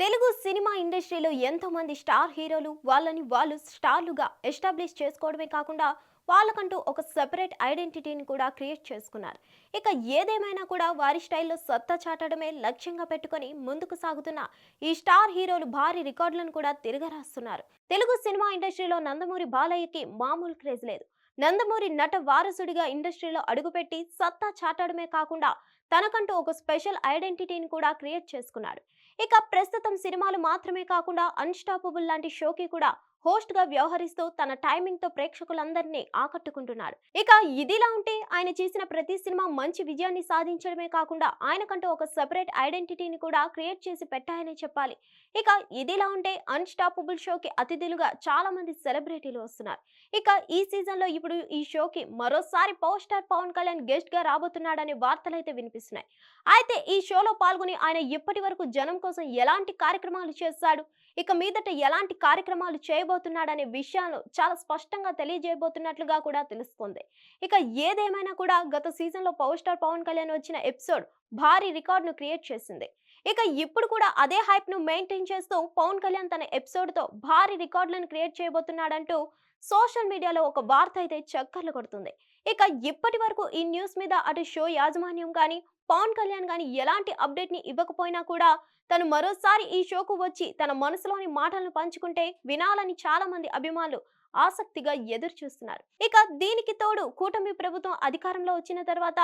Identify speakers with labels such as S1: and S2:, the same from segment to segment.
S1: Telugu cinema ఇండస్ట్రీలో ఎంతో మంది స్టార్ హీరోలు వాళ్ళని వాళ్ళు స్టార్లుగా ఎస్టాబ్లిష్ చేసుకోవడమే కాకుండా వాళ్ళకంటూ ఒక సెపరేట్ ఐడెంటిటీని కూడా క్రియేట్ చేసుకున్నారు. ఇక ఏదేమైనా కూడా వారి స్టైల్లో సత్తా చాటడమే లక్ష్యంగా పెట్టుకొని ముందుకు సాగుతున్న ఈ స్టార్ హీరోలు భారీ రికార్డులను కూడా తిరగరాస్తున్నారు. తెలుగు సినిమా ఇండస్ట్రీలో నందమూరి బాలయ్యకి మామూలు క్రేజ్ లేదు. నందమూరి నట వారసుడిగా ఇండస్ట్రీలో అడుగుపెట్టి సత్తా చాటడమే కాకుండా తనకంటూ ఒక స్పెషల్ ఐడెంటిటీని కూడా క్రియేట్ చేసుకున్నాడు. ఇక ప్రస్తుతం సినిమాలు మాత్రమే కాకుండా అన్స్టాపబుల్ లాంటి షోకి కూడా హోస్ట్ గా వ్యవహరిస్తూ తన టైమింగ్ తో ప్రేక్షకులందరినీ ఆకట్టుకుంటున్నాడు. ఇక ఇదిలా ఉంటే ఆయన చేసిన ప్రతి సినిమా మంచి విజయాన్ని సాధించడమే కాకుండా ఆయనకంటూ ఒక సెపరేట్ ఐడెంటిటీని కూడా క్రియేట్ చేసి పెట్టాయని చెప్పాలి. ఇక ఇదిలా ఉంటే అన్స్టాపబుల్ షోకి అతిథులుగా చాలా మంది సెలబ్రిటీలు వస్తున్నారు. ఇక ఈ సీజన్ లో ఇప్పుడు ఈ షోకి మరోసారి power star Pavan Kalyan guest గా రాబోతున్నాడనే వార్తలైతే వినిపిస్తున్నాయి. అయితే ఈ షోలో పాల్గొని ఆయన ఇప్పటి వరకు జనం కోసం ఎలాంటి కార్యక్రమాలు చేశాడు, ఇక మీదట ఎలాంటి కార్యక్రమాలు చేయబోతున్నాడనే విషయాలు చాలా స్పష్టంగా తెలియజేయబోతున్నట్లుగా కూడా తెలుస్తుంది. ఇక ఏదేమైనా కూడా గత సీజన్ లో పవర్ స్టార్ పవన్ కళ్యాణ్ వచ్చిన ఎపిసోడ్ భారీ రికార్డును క్రియేట్ చేసింది. ఇక ఇప్పుడు కూడా అదే హైప్ ను మెయింటైన్ చేస్తూ పవన్ కళ్యాణ్ తన ఎపిసోడ్ తో భారీ రికార్డులను క్రియేట్ చేయబోతున్నాడంటూ సోషల్ మీడియాలో ఒక వార్త అయితే చక్కర్లు కొడుతుంది. ఇక ఇప్పటి వరకు ఈ న్యూస్ మీద అటు షో యాజమాన్యం కానీ పవన్ కళ్యాణ్ గాని ఎలాంటి అప్డేట్ ని ఇవ్వకపోయినా కూడా తను మరోసారి ఈ షోకు వచ్చి తన మనసులోని మాటలను పంచుకుంటే వినాలని చాలా మంది అభిమానులు ఆసక్తిగా ఎదురు చూస్తున్నారు. ఇక దీనికి తోడు కూటమి ప్రభుత్వం అధికారంలో వచ్చిన తర్వాత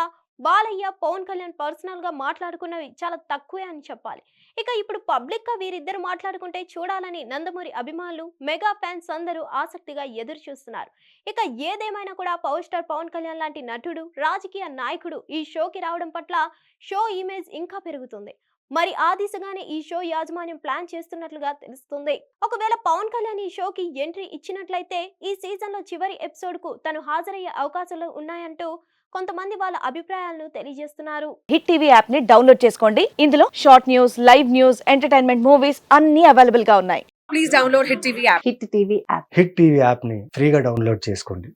S1: బాలయ్య పవన్ కళ్యాణ్ పర్సనల్ గా మాట్లాడుకున్నవి చాలా తక్కువే అని చెప్పాలి. ఇక ఇప్పుడు పబ్లిక్ గా వీరిద్దరు మాట్లాడుకుంటే చూడాలని నందమూరి అభిమానులు మెగా ఫ్యాన్స్ అందరూ ఆసక్తిగా ఎదురు చూస్తున్నారు. ఇక ఏదేమైనా కూడా పవర్ స్టార్ పవన్ కళ్యాణ్ లాంటి నటుడు రాజకీయ నాయకుడు ఈ షోకి రావడం పట్ల షో ఇమేజ్ ఇంకా పెరుగుతుంది. మరి ఆ దిశగానే ఈ షో యాజమాన్యం ప్లాన్ చేస్తున్నట్లుగా తెలుస్తుంది. ఒకవేళ పవన్ కళ్యాణ్ ఈ షోకి ఎంట్రీ ఇచ్చినట్లయితే ఈ సీజన్ లో చివరి ఎపిసోడ్ కు తను హాజరయ్యే అవకాశాలు ఉన్నాయంటూ కొంతమంది వాళ్ళ అభిప్రాయాలను తెలియజేస్తున్నారు.
S2: హిట్ టీవీ యాప్ ని డౌన్లోడ్ చేసుకోండి. ఇందులో short news, live news, entertainment movies అన్ని అవైలబుల్ గా ఉన్నాయి.
S3: Please download hit TV app.
S2: Hit TV app
S4: hit TV యాప్ని ఫ్రీగా డౌన్లోడ్ చేసుకోండి.